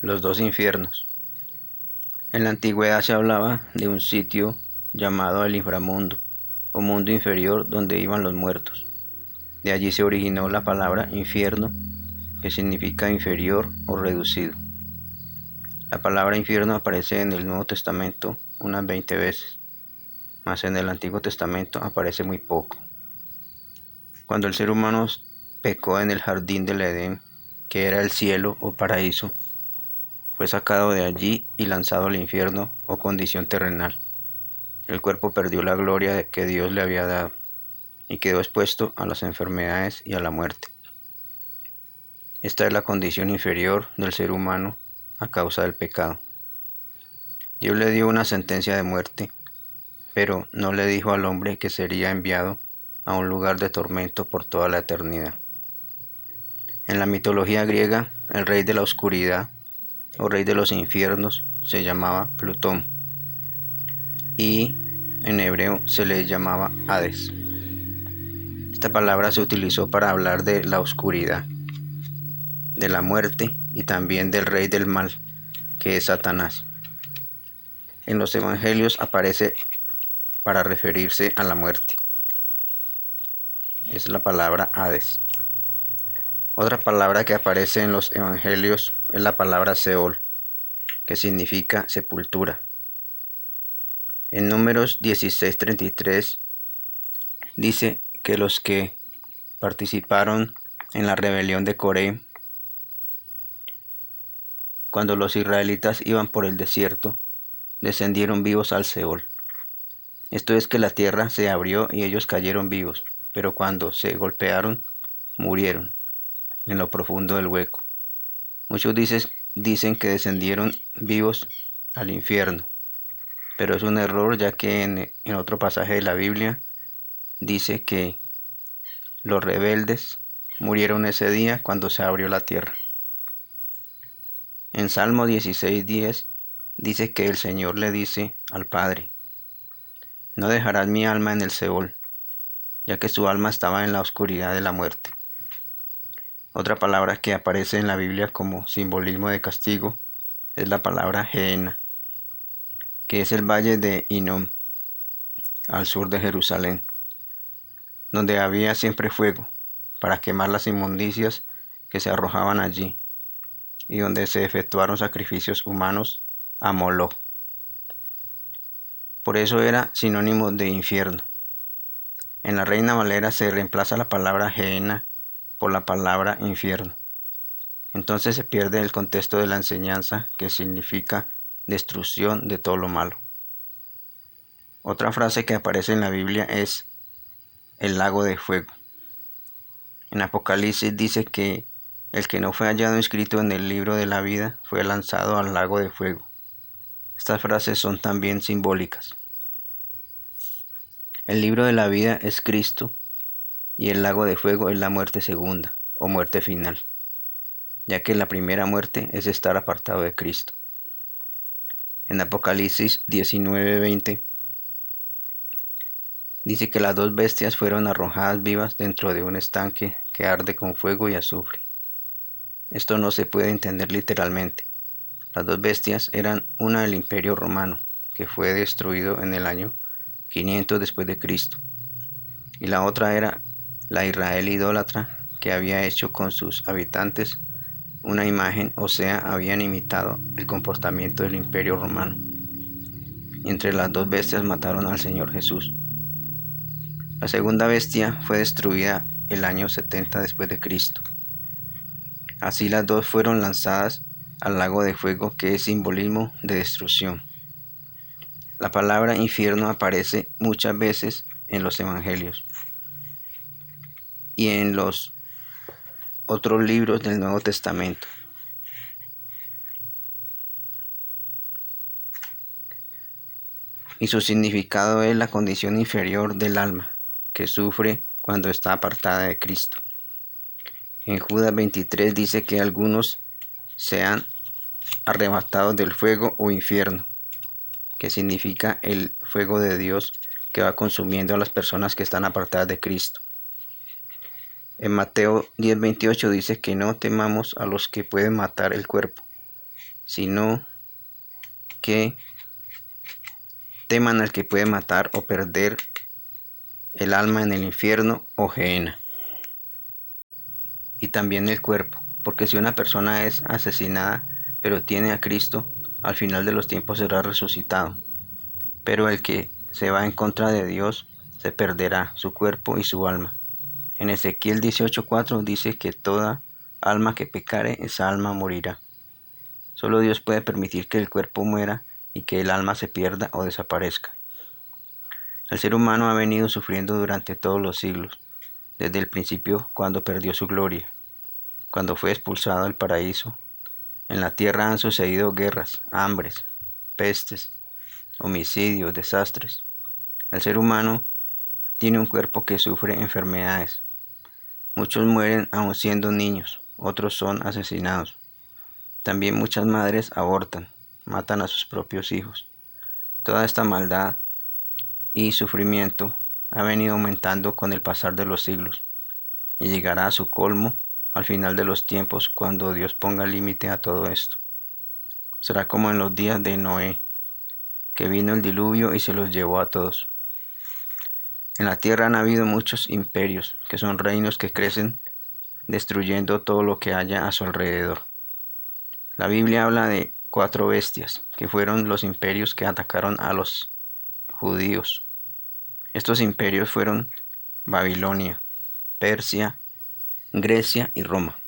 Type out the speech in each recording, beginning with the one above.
Los dos infiernos. En la antigüedad se hablaba de un sitio llamado el inframundo, o mundo inferior donde iban los muertos. De allí se originó la palabra infierno, que significa inferior o reducido. La palabra infierno aparece en el Nuevo Testamento unas 20 veces, mas en el Antiguo Testamento aparece muy poco. Cuando el ser humano pecó en el jardín del Edén, que era el cielo o paraíso, fue sacado de allí y lanzado al infierno o condición terrenal. El cuerpo perdió la gloria que Dios le había dado y quedó expuesto a las enfermedades y a la muerte. Esta es la condición inferior del ser humano a causa del pecado. Dios le dio una sentencia de muerte, pero no le dijo al hombre que sería enviado a un lugar de tormento por toda la eternidad. En la mitología griega, el rey de la oscuridad o rey de los infiernos se llamaba Plutón y en hebreo se le llamaba Hades. Esta palabra se utilizó para hablar de la oscuridad, de la muerte y también del rey del mal, que es Satanás. En los evangelios aparece para referirse a la muerte. Es la palabra Hades. Otra palabra que aparece en los evangelios es la palabra Seol, que significa sepultura. En Números 16:33 dice que los que participaron en la rebelión de Coré, cuando los israelitas iban por el desierto, descendieron vivos al Seol. Esto es que la tierra se abrió y ellos cayeron vivos, pero cuando se golpearon, murieron en lo profundo del hueco. Muchos dicen que descendieron vivos al infierno, pero es un error, ya que en otro pasaje de la Biblia dice que los rebeldes murieron ese día cuando se abrió la tierra. En Salmo 16:10 dice que el Señor le dice al Padre: no dejarás mi alma en el Seol, ya que su alma estaba en la oscuridad de la muerte. Otra palabra que aparece en la Biblia como simbolismo de castigo es la palabra Gehenna, que es el valle de Hinnom, al sur de Jerusalén, donde había siempre fuego para quemar las inmundicias que se arrojaban allí, y donde se efectuaron sacrificios humanos a Moloch. Por eso era sinónimo de infierno. En la Reina Valera se reemplaza la palabra Gehenna por la palabra infierno. Entonces se pierde el contexto de la enseñanza, que significa destrucción de todo lo malo. Otra frase que aparece en la Biblia es el lago de fuego. En Apocalipsis dice que el que no fue hallado inscrito en el libro de la vida fue lanzado al lago de fuego. Estas frases son también simbólicas. El libro de la vida es Cristo y el lago de fuego es la muerte segunda o muerte final, ya que la primera muerte es estar apartado de Cristo. En Apocalipsis 19:20 dice que las dos bestias fueron arrojadas vivas dentro de un estanque que arde con fuego y azufre. Esto no se puede entender literalmente. Las dos bestias eran una del Imperio Romano, que fue destruido en el año 500 después de Cristo, y la otra era la Israel idólatra, que había hecho con sus habitantes una imagen, o sea, habían imitado el comportamiento del Imperio Romano. Y entre las dos bestias mataron al Señor Jesús. La segunda bestia fue destruida el año 70 después de Cristo. Así las dos fueron lanzadas al lago de fuego, que es simbolismo de destrucción. La palabra infierno aparece muchas veces en los evangelios y en los otros libros del Nuevo Testamento. Y su significado es la condición inferior del alma, que sufre cuando está apartada de Cristo. En Judas 23 dice que algunos sean arrebatados del fuego o infierno, que significa el fuego de Dios que va consumiendo a las personas que están apartadas de Cristo. En Mateo 10:28 dice que no temamos a los que pueden matar el cuerpo, sino que teman al que puede matar o perder el alma en el infierno o gehenna. Y también el cuerpo, porque si una persona es asesinada pero tiene a Cristo, al final de los tiempos será resucitado. Pero el que se va en contra de Dios se perderá su cuerpo y su alma. En Ezequiel 18:4 dice que toda alma que pecare, esa alma morirá. Solo Dios puede permitir que el cuerpo muera y que el alma se pierda o desaparezca. El ser humano ha venido sufriendo durante todos los siglos, desde el principio cuando perdió su gloria, cuando fue expulsado del paraíso. En la tierra han sucedido guerras, hambres, pestes, homicidios, desastres. El ser humano tiene un cuerpo que sufre enfermedades. Muchos mueren aún siendo niños, otros son asesinados. También muchas madres abortan, matan a sus propios hijos. Toda esta maldad y sufrimiento ha venido aumentando con el pasar de los siglos y llegará a su colmo al final de los tiempos cuando Dios ponga límite a todo esto. Será como en los días de Noé, que vino el diluvio y se los llevó a todos. En la tierra han habido muchos imperios, que son reinos que crecen destruyendo todo lo que haya a su alrededor. La Biblia habla de 4 bestias, que fueron los imperios que atacaron a los judíos. Estos imperios fueron Babilonia, Persia, Grecia y Roma.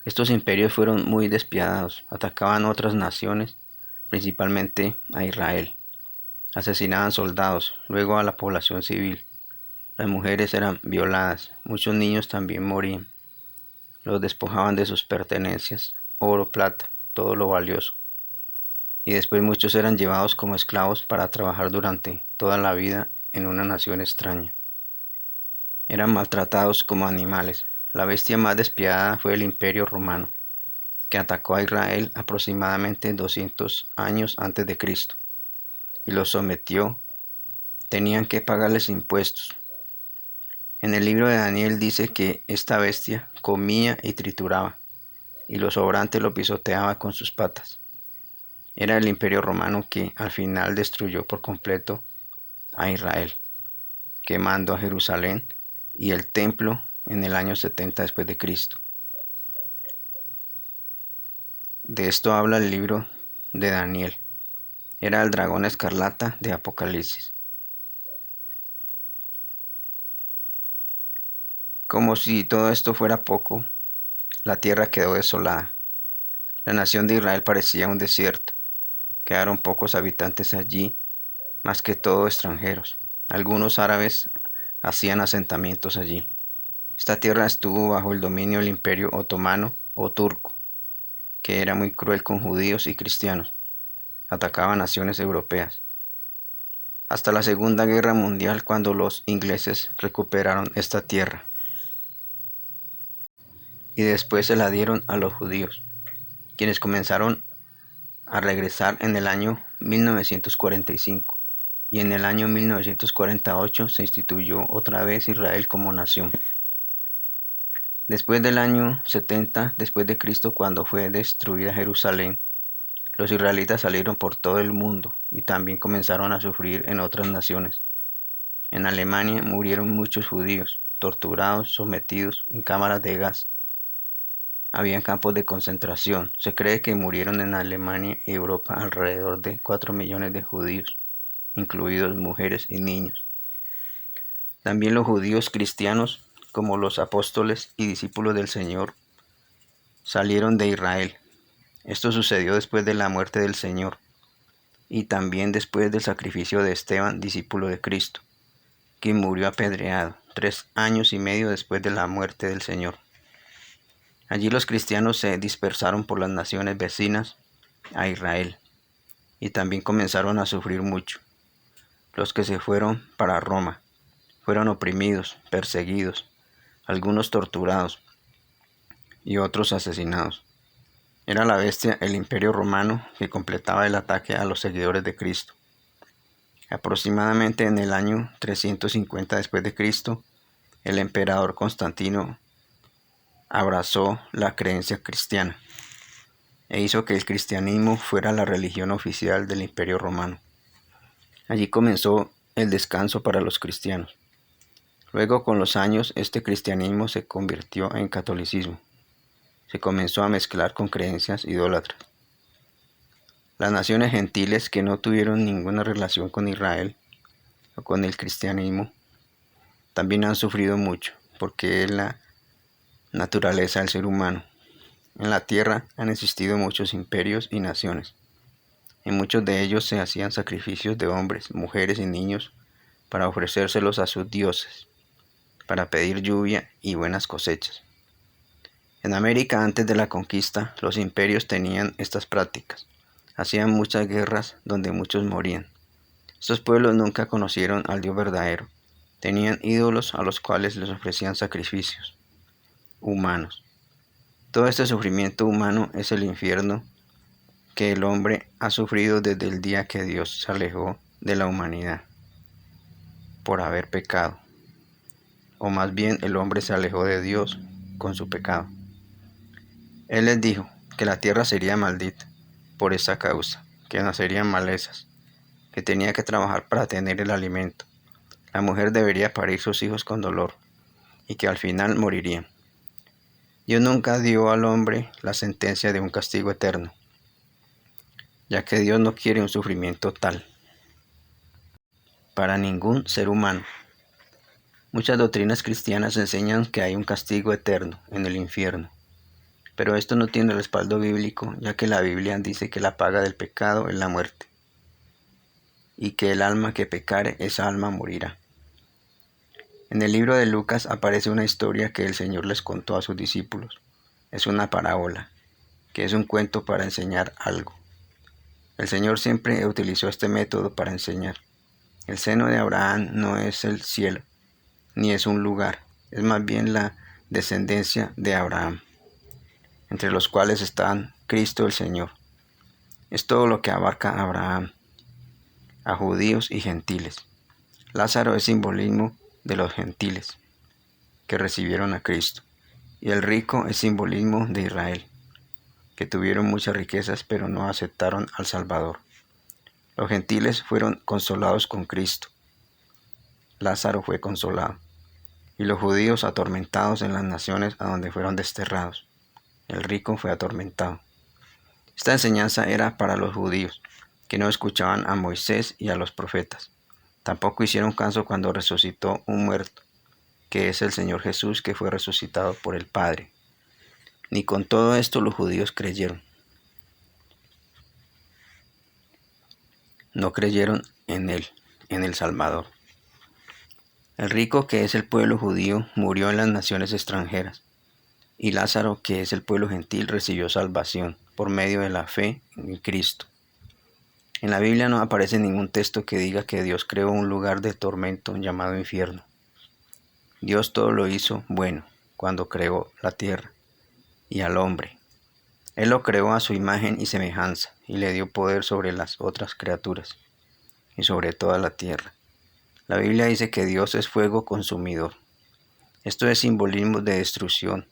Estos imperios fueron muy despiadados, atacaban otras naciones, principalmente a Israel. Asesinaban soldados, luego a la población civil. Las mujeres eran violadas, muchos niños también morían. Los despojaban de sus pertenencias, oro, plata, todo lo valioso. Y después muchos eran llevados como esclavos para trabajar durante toda la vida en una nación extraña. Eran maltratados como animales. La bestia más despiadada fue el Imperio Romano, que atacó a Israel aproximadamente 200 años antes de Cristo y los sometió. Tenían que pagarles impuestos. En el libro de Daniel dice que esta bestia comía y trituraba, y lo sobrante lo pisoteaba con sus patas. Era el Imperio Romano que al final destruyó por completo a Israel, quemando a Jerusalén y el templo en el año 70 después de Cristo. De esto habla el libro de Daniel. Era el dragón escarlata de Apocalipsis. Como si todo esto fuera poco, la tierra quedó desolada. La nación de Israel parecía un desierto. Quedaron pocos habitantes allí, más que todo extranjeros. Algunos árabes hacían asentamientos allí. Esta tierra estuvo bajo el dominio del Imperio Otomano o Turco, que era muy cruel con judíos y cristianos. Atacaba naciones europeas. Hasta la Segunda Guerra Mundial, cuando los ingleses recuperaron esta tierra. Y después se la dieron a los judíos, quienes comenzaron a regresar en el año 1945. Y en el año 1948 se instituyó otra vez Israel como nación. Después del año 70 después de Cristo, cuando fue destruida Jerusalén, los israelitas salieron por todo el mundo y también comenzaron a sufrir en otras naciones. En Alemania murieron muchos judíos, torturados, sometidos en cámaras de gas. Habían campos de concentración. Se cree que murieron en Alemania y Europa alrededor de 4 millones de judíos, incluidos mujeres y niños. También los judíos cristianos, como los apóstoles y discípulos del Señor, salieron de Israel. Esto sucedió después de la muerte del Señor y también después del sacrificio de Esteban, discípulo de Cristo, quien murió apedreado 3 años y medio después de la muerte del Señor. Allí los cristianos se dispersaron por las naciones vecinas a Israel y también comenzaron a sufrir mucho. Los que se fueron para Roma fueron oprimidos, perseguidos, algunos torturados y otros asesinados. Era la bestia, el Imperio Romano, que completaba el ataque a los seguidores de Cristo. Aproximadamente en el año 350 después de Cristo, el emperador Constantino abrazó la creencia cristiana. e hizo que el cristianismo fuera la religión oficial del Imperio Romano. Allí comenzó el descanso para los cristianos. Luego, con los años, este cristianismo se convirtió en catolicismo. Se comenzó a mezclar con creencias idólatras. Las naciones gentiles que no tuvieron ninguna relación con Israel o con el cristianismo también han sufrido mucho, porque es la naturaleza del ser humano. En la tierra han existido muchos imperios y naciones. En muchos de ellos se hacían sacrificios de hombres, mujeres y niños para ofrecérselos a sus dioses, para pedir lluvia y buenas cosechas. En América, antes de la conquista, los imperios tenían estas prácticas. Hacían muchas guerras donde muchos morían. Estos pueblos nunca conocieron al Dios verdadero. Tenían ídolos a los cuales les ofrecían sacrificios humanos. Todo este sufrimiento humano es el infierno que el hombre ha sufrido desde el día que Dios se alejó de la humanidad por haber pecado. O más bien el hombre se alejó de Dios con su pecado. Él les dijo que la tierra sería maldita por esa causa, que nacerían malezas, que tenía que trabajar para tener el alimento. La mujer debería parir sus hijos con dolor y que al final morirían. Dios nunca dio al hombre la sentencia de un castigo eterno, ya que Dios no quiere un sufrimiento tal para ningún ser humano. Muchas doctrinas cristianas enseñan que hay un castigo eterno en el infierno, pero esto no tiene respaldo bíblico, ya que la Biblia dice que la paga del pecado es la muerte, y que el alma que pecare, esa alma morirá. En el libro de Lucas aparece una historia que el Señor les contó a sus discípulos. Es una parábola, que es un cuento para enseñar algo. El Señor siempre utilizó este método para enseñar. El seno de Abraham no es el cielo, ni es un lugar, es más bien la descendencia de Abraham, entre los cuales están Cristo el Señor. Es todo lo que abarca a Abraham, a judíos y gentiles. Lázaro es simbolismo de los gentiles que recibieron a Cristo, y el rico es simbolismo de Israel, que tuvieron muchas riquezas pero no aceptaron al Salvador. Los gentiles fueron consolados con Cristo. Lázaro fue consolado, y los judíos atormentados en las naciones a donde fueron desterrados. El rico fue atormentado. Esta enseñanza era para los judíos, que no escuchaban a Moisés y a los profetas. Tampoco hicieron caso cuando resucitó un muerto, que es el Señor Jesús, que fue resucitado por el Padre. Ni con todo esto los judíos creyeron. No creyeron en Él, en el Salvador. El rico, que es el pueblo judío, murió en las naciones extranjeras, y Lázaro, que es el pueblo gentil, recibió salvación por medio de la fe en Cristo. En la Biblia no aparece ningún texto que diga que Dios creó un lugar de tormento llamado infierno. Dios todo lo hizo bueno cuando creó la tierra y al hombre. Él lo creó a su imagen y semejanza y le dio poder sobre las otras criaturas y sobre toda la tierra. La Biblia dice que Dios es fuego consumidor. Esto es simbolismo de destrucción.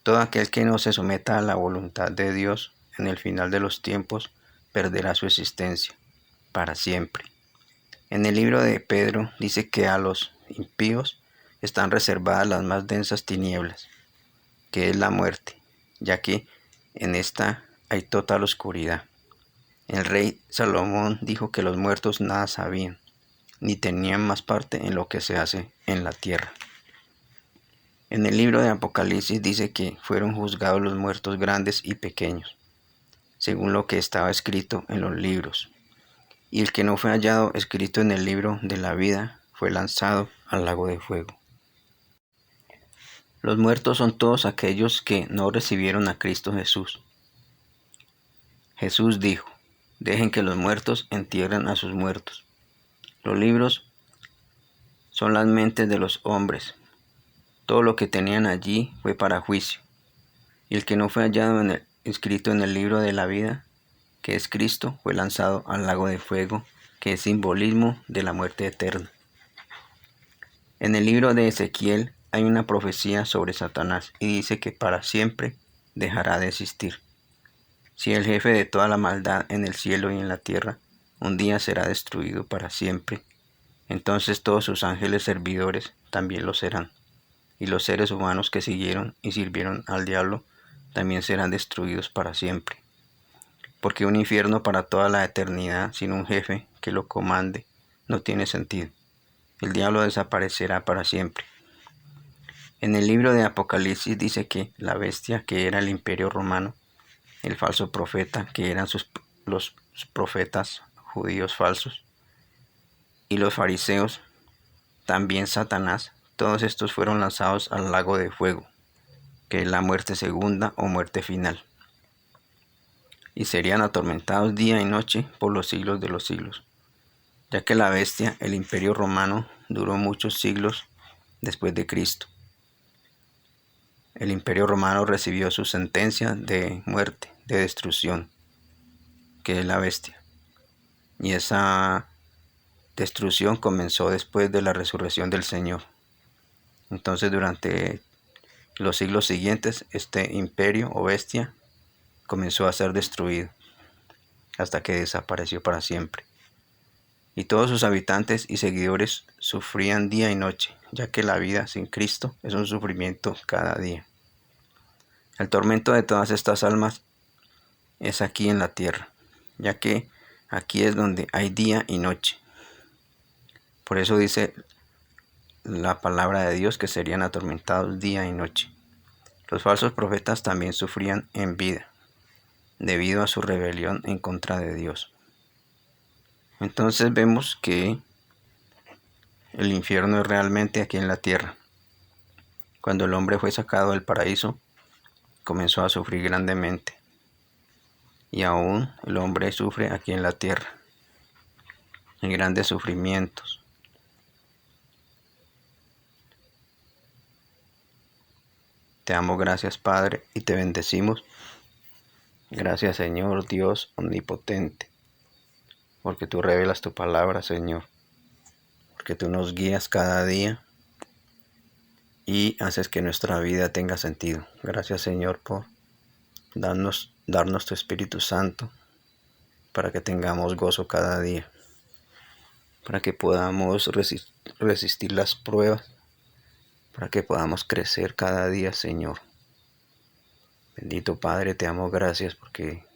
Todo aquel que no se someta a la voluntad de Dios en el final de los tiempos perderá su existencia para siempre. En el libro de Pedro dice que a los impíos están reservadas las más densas tinieblas, que es la muerte, ya que en esta hay total oscuridad. El rey Salomón dijo que los muertos nada sabían, ni tenían más parte en lo que se hace en la tierra. En el libro de Apocalipsis dice que fueron juzgados los muertos grandes y pequeños, según lo que estaba escrito en los libros. Y el que no fue hallado escrito en el libro de la vida fue lanzado al lago de fuego. Los muertos son todos aquellos que no recibieron a Cristo Jesús. Jesús dijo: dejen que los muertos entierren a sus muertos. Los libros son las mentes de los hombres. Todo lo que tenían allí fue para juicio. Y el que no fue hallado escrito en el libro de la vida, que es Cristo, fue lanzado al lago de fuego, que es simbolismo de la muerte eterna. En el libro de Ezequiel hay una profecía sobre Satanás y dice que para siempre dejará de existir. Si el jefe de toda la maldad en el cielo y en la tierra un día será destruido para siempre, entonces todos sus ángeles servidores también lo serán, y los seres humanos que siguieron y sirvieron al diablo también serán destruidos para siempre. Porque un infierno para toda la eternidad sin un jefe que lo comande no tiene sentido. El diablo desaparecerá para siempre. En el libro de Apocalipsis dice que la bestia, que era el imperio romano, el falso profeta, que eran los profetas judíos falsos, y los fariseos, también Satanás, todos estos fueron lanzados al lago de fuego, que es la muerte segunda o muerte final, y serían atormentados día y noche por los siglos de los siglos, ya que la bestia, el imperio romano, duró muchos siglos después de Cristo. El imperio romano recibió su sentencia de muerte, de destrucción, que es la bestia. Y esa destrucción comenzó después de la resurrección del Señor. Entonces, durante los siglos siguientes, este imperio o bestia comenzó a ser destruido hasta que desapareció para siempre. Y todos sus habitantes y seguidores sufrían día y noche, ya que la vida sin Cristo es un sufrimiento cada día. El tormento de todas estas almas es aquí en la tierra, ya que aquí es donde hay día y noche. Por eso dice la palabra de Dios que serían atormentados día y noche. Los falsos profetas también sufrían en vida, debido a su rebelión en contra de Dios. Entonces vemos que el infierno es realmente aquí en la tierra. Cuando el hombre fue sacado del paraíso, comenzó a sufrir grandemente. Y aún el hombre sufre aquí en la tierra, en grandes sufrimientos. Te damos gracias, Padre, y te bendecimos. Gracias, Señor Dios omnipotente, porque tú revelas tu palabra, Señor, porque tú nos guías cada día y haces que nuestra vida tenga sentido. Gracias, Señor, por darnos tu Espíritu Santo para que tengamos gozo cada día, para que podamos resistir las pruebas, para que podamos crecer cada día, Señor. Bendito Padre, te damos gracias porque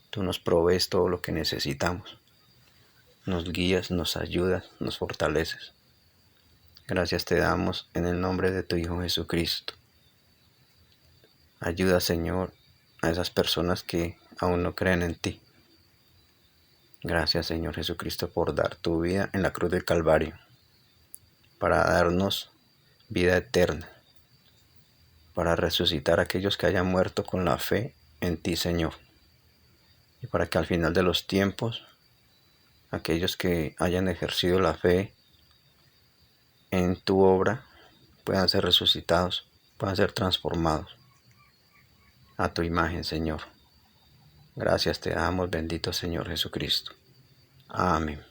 tú nos provees todo lo que necesitamos. Nos guías, nos ayudas, nos fortaleces. Gracias te damos en el nombre de tu Hijo Jesucristo. Ayuda, Señor, a esas personas que aún no creen en ti. Gracias, Señor Jesucristo, por dar tu vida en la cruz del Calvario, para darnos vida eterna, para resucitar a aquellos que hayan muerto con la fe en ti, Señor, y para que al final de los tiempos, aquellos que hayan ejercido la fe en tu obra puedan ser resucitados, puedan ser transformados a tu imagen, Señor. Gracias te damos, bendito Señor Jesucristo. Amén.